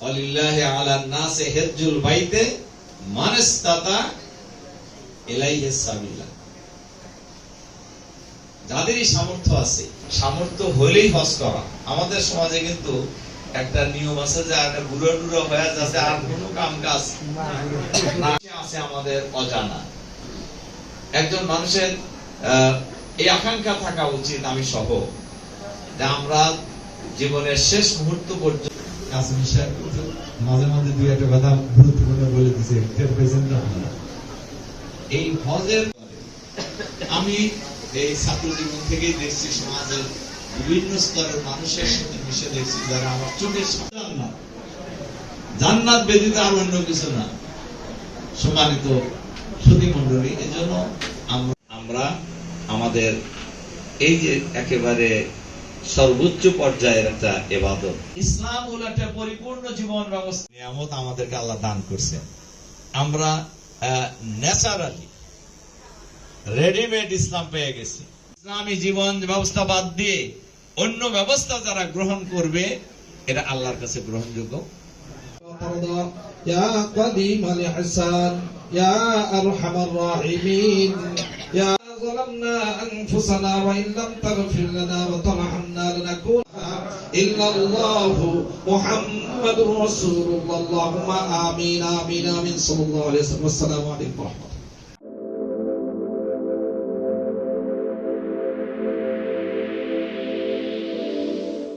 ওয়ালিল্লাহি আলান নাসি হিজ্জুল বাইতে মান ইসতাতা ইলাইহি সাবিলা। যাদেরই সামর্থ্য আছে, সামর্থ্য হলেই হজ করা। আমাদের সমাজে কিন্তু একটা নিয়ম আছে যে আর বুড়ো টুড়ো হয়ে যাচ্ছে, আর কোনো কাম কাজ না আছে আমাদের অজানা। একজন মানুষের এই আকাঙ্ক্ষা থাকা উচিত, আমি সহ, যে আমরা জীবনের শেষ মুহূর্ত পর্যন্ত মাঝে মাঝে দুই একটা কথা গুরুত্বপূর্ণ বলে দিচ্ছে, এই হজের আমি এই ছাত্র জীবন থেকেই দেখছি সমাজের বিভিন্ন স্তরের মানুষের সাথে মিশে দেখছি যারা আমার চোখের সামনে জান্নাত ব্যতীত আর অন্য কিছু না। সম্মানিত সুধী মণ্ডলী, এজন্য আমরা আমাদের এই যে একেবারে সর্বোচ্চ পর্যায়ের একটা ইবাদত, ইসলাম হলো একটা পরিপূর্ণ জীবন ব্যবস্থা, নিয়ামত আমাদেরকে আল্লাহ দান করছেন। আমরা ন্যাচারালি রেডিমেড ইসলাম পেয়ে গেছি। ইসলামী জীবন ব্যবস্থা বাদ দিয়ে অন্য ব্যবস্থা যারা গ্রহণ করবে, এটা আল্লাহর কাছে গ্রহণযোগ্য। ইয়া কাদিমাল ইহসান ইয়া আরহামার রাহিমিন ইয়া ظلمنا أنفسنا وإن لم تغفر لنا وترحمنا لنكون إلا الله محمد رسول الله اللهم آمين آمين آمين صلى الله عليه وسلم. والسلام عليكم ورحمة الله.